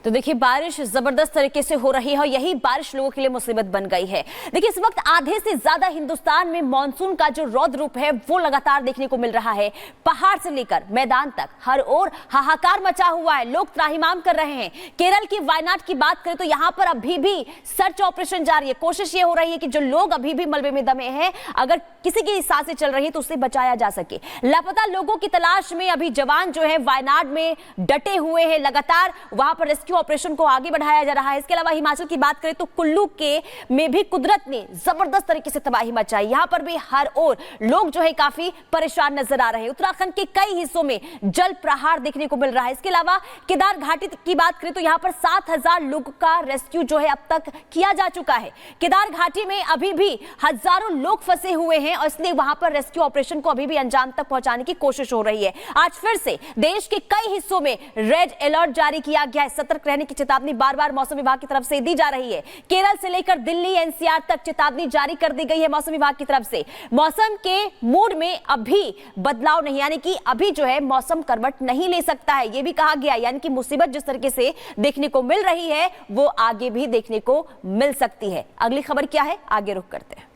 तो देखिए बारिश जबरदस्त तरीके से हो रही है और यही बारिश लोगों के लिए मुसीबत बन गई है। देखिए इस वक्त आधे से ज्यादा हिंदुस्तान में मानसून का जो रौद्र रूप है वो लगातार देखने को मिल रहा है। पहाड़ से लेकर मैदान तक हर ओर हाहाकार मचा हुआ है, लोग त्राहिमाम कर रहे हैं। केरल की वायनाड की बात करें तो यहां पर अभी भी सर्च ऑपरेशन जारी है। कोशिश ये हो रही है कि जो लोग अभी भी मलबे में दमे हैं, अगर किसी की सांसें चल रही है तो उसे बचाया जा सके। लापता लोगों की तलाश में अभी जवान जो है वायनाड में डटे हुए हैं, लगातार वहां पर रेस्क्यू ऑपरेशन को आगे बढ़ाया जा रहा है। इसके अलावा हिमाचल की बात करें तो कुल्लू के में भी कुदरत ने जबरदस्त तरीके से तबाही मचाई। यहां पर भी हर ओर लोग जो है काफी परेशान नजर आ रहे हैं। उत्तराखंड के कई हिस्सों में जल प्रहार देखने को मिल रहा है। इसके अलावा केदार घाटी की बात करें तो यहां पर 7,000 लोगों का रेस्क्यू जो है अब तक किया जा चुका है। केदार घाटी में अभी भी हजारों लोग फंसे हुए हैं और इसलिए वहां पर रेस्क्यू ऑपरेशन को अभी भी अंजाम तक पहुंचाने की कोशिश हो रही है। आज फिर से देश के कई हिस्सों में रेड अलर्ट जारी किया गया है। सतर्क रहने की चेतावनी बार बार मौसम विभाग की तरफ से दी जा रही है। केरल से लेकर दिल्ली एनसीआर तक चेतावनी जारी कर दी गई है मौसम विभाग की तरफ से। मौसम के मूड में अभी बदलाव नहीं, यानी कि अभी जो है मौसम करवट नहीं ले सकता है, यह भी कहा गया। यानी कि मुसीबत जिस तरीके से देखने को मिल रही है वो आगे भी देखने को मिल सकती है। अगली खबर क्या है, आगे रुख करते हैं।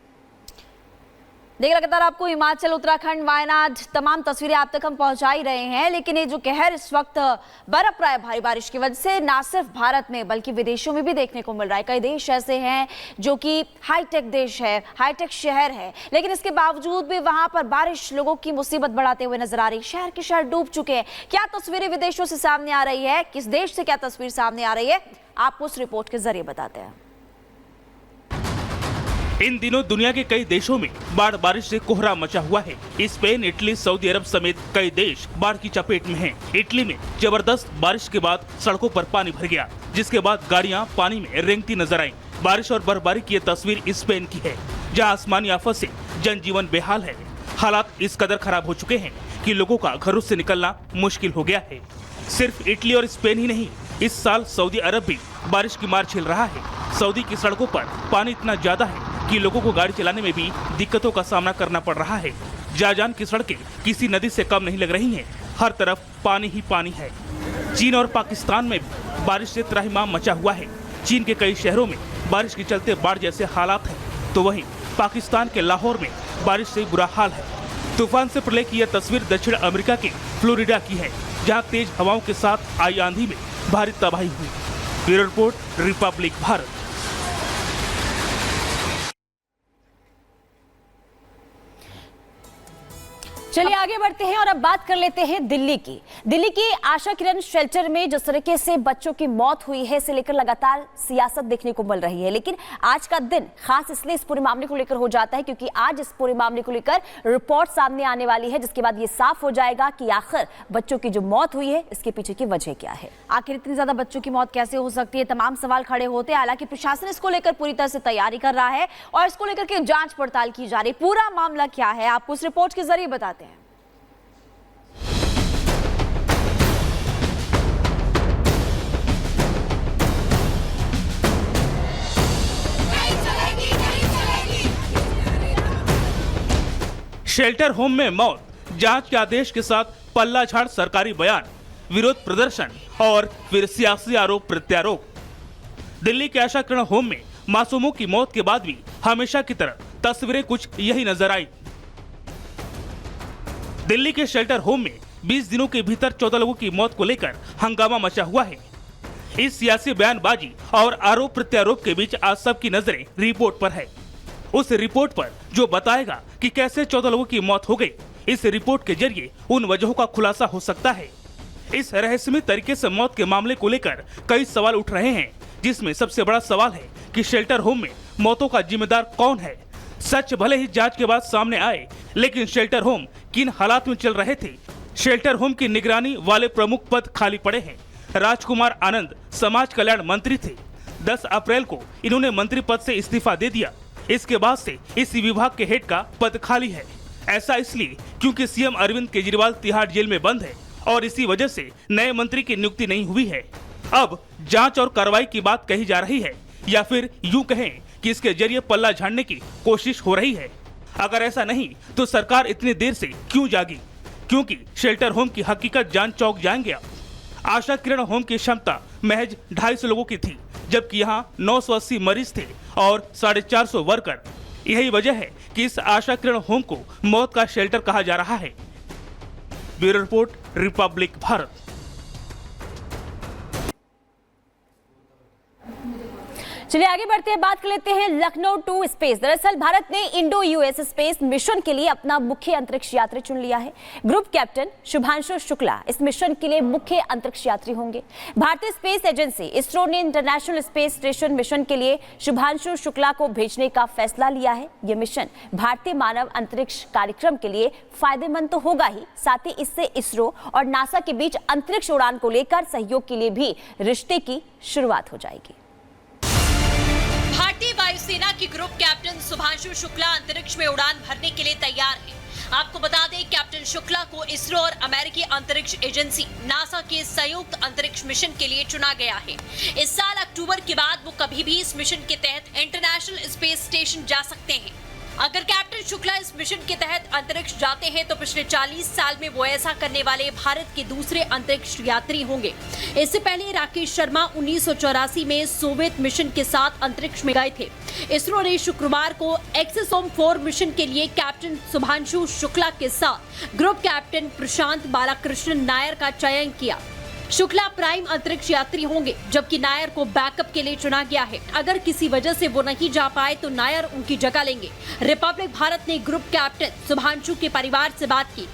देखिए लगातार आपको हिमाचल, उत्तराखंड, वायनाड तमाम तस्वीरें आप तक हम पहुंचा ही रहे हैं। लेकिन ये जो कहर इस वक्त बरप रहा है भारी बारिश की वजह से, ना सिर्फ भारत में बल्कि विदेशों में भी देखने को मिल रहा है। कई देश ऐसे हैं जो कि हाईटेक देश है, हाईटेक शहर है, लेकिन इसके बावजूद भी वहां पर बारिश लोगों की मुसीबत बढ़ाते हुए नजर आ रही है। शहर के शहर डूब चुके हैं। क्या तस्वीरें विदेशों से सामने आ रही है, किस देश से क्या तस्वीर सामने आ रही है, आपको उस रिपोर्ट के जरिए बताते हैं। इन दिनों दुनिया के कई देशों में बाढ़ बारिश से कोहरा मचा हुआ है। स्पेन, इटली, सऊदी अरब समेत कई देश बाढ़ की चपेट में हैं। इटली में जबरदस्त बारिश के बाद सड़कों पर पानी भर गया, जिसके बाद गाड़ियां पानी में रेंगती नजर आईं। बारिश और बर्फबारी की ये तस्वीर स्पेन की है, जहां आसमानी आफत से जनजीवन बेहाल है। हालात इस कदर खराब हो चुके हैं कि लोगों का घरों से निकलना मुश्किल हो गया है। सिर्फ इटली और स्पेन ही नहीं, इस साल सऊदी अरब भी बारिश की मार झेल रहा है। सऊदी की सड़कों पर पानी इतना ज्यादा है कि लोगों को गाड़ी चलाने में भी दिक्कतों का सामना करना पड़ रहा है। जाजान की सड़कें किसी नदी से कम नहीं लग रही हैं, हर तरफ पानी ही पानी है। चीन और पाकिस्तान में भी बारिश से त्राहिमाम मचा हुआ है। चीन के कई शहरों में बारिश के चलते बाढ़ जैसे हालात हैं, तो वहीं पाकिस्तान के लाहौर में बारिश से बुरा हाल है। तूफान से प्रलय की यह तस्वीर दक्षिण अमेरिका के फ्लोरिडा की है, जहाँ तेज हवाओं के साथ आई आंधी में भारी तबाही हुई। Bureau report, Republic Bharat. चलिए आगे बढ़ते हैं और अब बात कर लेते हैं दिल्ली की। दिल्ली की आशा किरण शेल्टर में जिस तरीके से बच्चों की मौत हुई है, इसे लेकर लगातार सियासत देखने को मिल रही है। लेकिन आज का दिन खास इसलिए इस पूरे मामले को लेकर हो जाता है क्योंकि आज इस पूरे मामले को लेकर रिपोर्ट सामने आने वाली है, जिसके बाद ये साफ हो जाएगा कि आखिर बच्चों की जो मौत हुई है इसके पीछे की वजह क्या है। आखिर इतनी ज्यादा बच्चों की मौत कैसे हो सकती है, तमाम सवाल खड़े होते हैं। हालांकि प्रशासन इसको लेकर पूरी तरह से तैयारी कर रहा है और इसको लेकर के जांच पड़ताल की जा रही है। पूरा मामला क्या है आपको उस रिपोर्ट के जरिए बताते हैं। शेल्टर होम में मौत, जांच के आदेश के साथ पल्ला झाड़ सरकारी बयान, विरोध प्रदर्शन और फिर सियासी आरोप प्रत्यारोप। दिल्ली के आशा किरण होम में मासूमों की मौत के बाद भी हमेशा की तरह तस्वीरें कुछ यही नजर आई। दिल्ली के शेल्टर होम में 20 दिनों के भीतर 14 लोगों की मौत को लेकर हंगामा मचा हुआ है। इस सियासी बयानबाजी और आरोप प्रत्यारोप के बीच आज सबकी नजरें रिपोर्ट पर है। उस रिपोर्ट पर जो बताएगा कि कैसे 14 लोगों की मौत हो गई। इस रिपोर्ट के जरिए उन वजहों का खुलासा हो सकता है। इस रहस्यमय तरीके से मौत के मामले को लेकर कई सवाल उठ रहे हैं, जिसमें सबसे बड़ा सवाल है कि शेल्टर होम में मौतों का जिम्मेदार कौन है। सच भले ही जांच के बाद सामने आए, लेकिन शेल्टर होम किन हालात में चल रहे थे। शेल्टर होम की निगरानी वाले प्रमुख पद खाली पड़े हैं। राजकुमार आनंद समाज कल्याण मंत्री थे। 10 अप्रैल को इन्होंने मंत्री पद से इस्तीफा दे दिया। इसके बाद से इस विभाग के हेड का पद खाली है। ऐसा इसलिए क्योंकि सीएम अरविंद केजरीवाल तिहाड़ जेल में बंद है और इसी वजह से नए मंत्री की नियुक्ति नहीं हुई है। अब जांच और कार्रवाई की बात कही जा रही है, या फिर यूं कहें कि इसके जरिए पल्ला झाड़ने की कोशिश हो रही है। अगर ऐसा नहीं तो सरकार इतनी देर से क्यों जागी? क्योंकि शेल्टर होम की हकीकत जान चौंक जाएंगे। आशा किरण होम की क्षमता महज 250 लोगों की थी, जबकि यहाँ 980 मरीज थे और 450 वर्कर। यही वजह है कि इस आशा किरण होम को मौत का शेल्टर कहा जा रहा है। Bureau report, Republic Bharat. चलिए आगे बढ़ते हैं, बात कर लेते हैं लखनऊ टू स्पेस। दरअसल भारत ने इंडो यूएस स्पेस मिशन के लिए अपना मुख्य अंतरिक्ष यात्री चुन लिया है। ग्रुप कैप्टन शुभांशु शुक्ला इस मिशन के लिए मुख्य अंतरिक्ष यात्री होंगे। भारतीय स्पेस एजेंसी इसरो ने इंटरनेशनल स्पेस स्टेशन मिशन के लिए शुभांशु शुक्ला को भेजने का फैसला लिया है। यह मिशन भारतीय मानव अंतरिक्ष कार्यक्रम के लिए फायदेमंद तो होगा ही, साथ ही इससे इसरो और नासा के बीच अंतरिक्ष उड़ान को लेकर सहयोग के लिए भी रिश्ते की शुरुआत हो जाएगी। भारतीय वायुसेना के ग्रुप कैप्टन शुभांशु शुक्ला अंतरिक्ष में उड़ान भरने के लिए तैयार हैं। आपको बता दें, कैप्टन शुक्ला को इसरो और अमेरिकी अंतरिक्ष एजेंसी नासा के संयुक्त अंतरिक्ष मिशन के लिए चुना गया है। इस साल अक्टूबर के बाद वो कभी भी इस मिशन के तहत इंटरनेशनल स्पेस स्टेशन जा सकते हैं। अगर कैप्टन शुक्ला इस मिशन के तहत अंतरिक्ष जाते हैं तो पिछले 40 साल में वो ऐसा करने वाले भारत के दूसरे अंतरिक्ष यात्री होंगे। इससे पहले राकेश शर्मा 1984 में सोवियत मिशन के साथ अंतरिक्ष में गए थे। इसरो ने शुक्रवार को एक्सोसोम 4 मिशन के लिए कैप्टन शुभांशु शुक्ला के साथ ग्रुप कैप्टन प्रशांत बालाकृष्णन नायर का चयन किया। शुक्ला प्राइम अंतरिक्ष यात्री होंगे, जबकि नायर को बैकअप के लिए चुना गया है। अगर किसी वजह से वो नहीं जा पाए तो नायर उनकी जगह लेंगे। रिपब्लिक भारत ने ग्रुप कैप्टन शुभांशु के परिवार से बात की।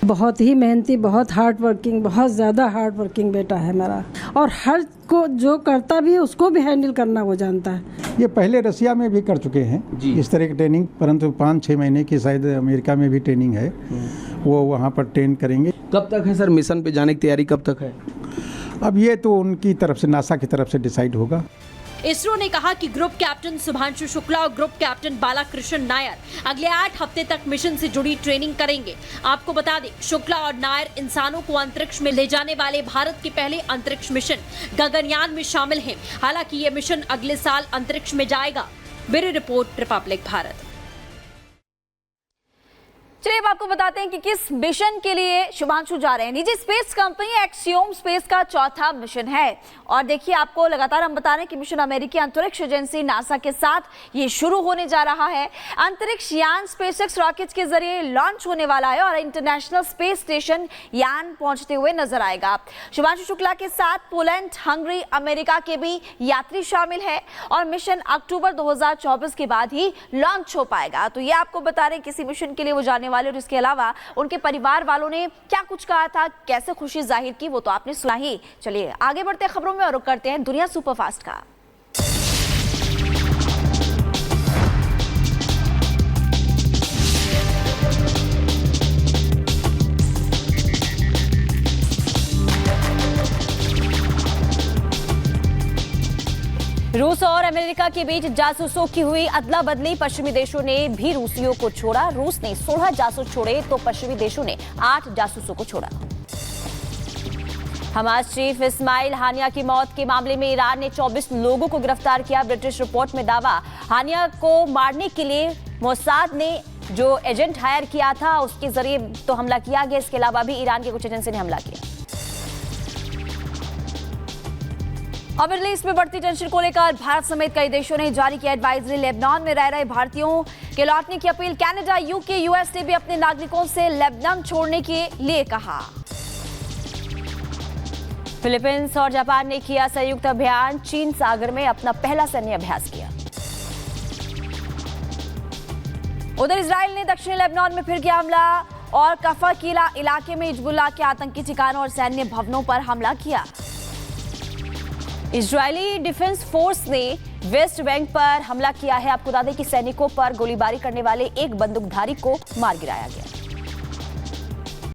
बहुत ही मेहनती, बहुत हार्ड वर्किंग, बहुत ज़्यादा हार्ड वर्किंग बेटा है मेरा, और हर को जो करता भी है उसको भी हैंडल करना वो जानता है। ये पहले रसिया में भी कर चुके हैं इस तरह की ट्रेनिंग, परंतु 5-6 महीने की शायद अमेरिका में भी ट्रेनिंग है, वो वहाँ पर ट्रेन करेंगे। कब तक है सर मिशन पे जाने की तैयारी, कब तक है? अब ये तो उनकी तरफ से, नासा की तरफ से डिसाइड होगा। इसरो ने कहा कि ग्रुप कैप्टन शुभांशु शुक्ला और ग्रुप कैप्टन बालाकृष्णन नायर अगले 8 हफ्ते तक मिशन से जुड़ी ट्रेनिंग करेंगे। आपको बता दें, शुक्ला और नायर इंसानों को अंतरिक्ष में ले जाने वाले भारत के पहले अंतरिक्ष मिशन गगनयान में शामिल हैं। हालांकि ये मिशन अगले साल अंतरिक्ष में जाएगा। Bureau report, Republic Bharat. चलिए अब आपको बताते हैं कि किस मिशन के लिए शुभांशु जा रहे हैं। निजी स्पेस कंपनी एक्सियोम स्पेस का चौथा मिशन है, और देखिए आपको लगातार हम बता रहे हैं कि मिशन अमेरिकी अंतरिक्ष एजेंसी नासा के साथ ये शुरू होने जा रहा है। अंतरिक्ष यान स्पेसएक्स रॉकेट के जरिए लॉन्च होने वाला है और इंटरनेशनल स्पेस स्टेशन यान पहुंचते हुए नजर आएगा। शुभांशु शुक्ला के साथ पोलैंड, हंगरी, अमेरिका के भी यात्री शामिल है और मिशन अक्टूबर 2024 के बाद ही लॉन्च हो पाएगा। तो ये आपको बता रहे हैं किसी मिशन के लिए वो जाने वाले, और इसके अलावा उनके परिवार वालों ने क्या कुछ कहा था, कैसे खुशी जाहिर की, वो तो आपने सुना ही। चलिए आगे बढ़ते हैं खबरों में और रुख करते हैं दुनिया सुपरफास्ट का। रूस और अमेरिका के बीच जासूसों की हुई अदला बदली। पश्चिमी देशों ने भी रूसियों को छोड़ा। रूस ने 16 जासूस छोड़े तो पश्चिमी देशों ने 8 जासूसों को छोड़ा। हमास चीफ इस्माइल हानिया की मौत के मामले में ईरान ने 24 लोगों को गिरफ्तार किया। ब्रिटिश रिपोर्ट में दावा, हानिया को मारने के लिए मोसाद ने जो एजेंट हायर किया था उसके जरिए तो हमला किया गया। इसके अलावा भी ईरान के कुछ एजेंसी ने हमला किया। और मिडल ईस्ट में बढ़ती टेंशन को लेकर भारत समेत कई देशों ने जारी किया एडवाइजरी। लेबनान में रह रहे भारतीयों के लौटने की अपील। कनाडा, यूके, यूएस ने भी अपने नागरिकों से लेबनान छोड़ने के लिए कहा। फिलीपींस और जापान ने किया संयुक्त अभियान। चीन सागर में अपना पहला सैन्य अभ्यास किया। उधर इजराइल ने दक्षिणी लेबनान में फिर किया हमला और कफा किला इलाके में हिजबुल्लाह के आतंकी ठिकानों और सैन्य भवनों पर हमला किया। इजरायली डिफेंस फोर्स ने वेस्ट बैंक पर हमला किया है। आपको बता दें कि सैनिकों पर गोलीबारी करने वाले एक बंदूकधारी को मार गिराया गया।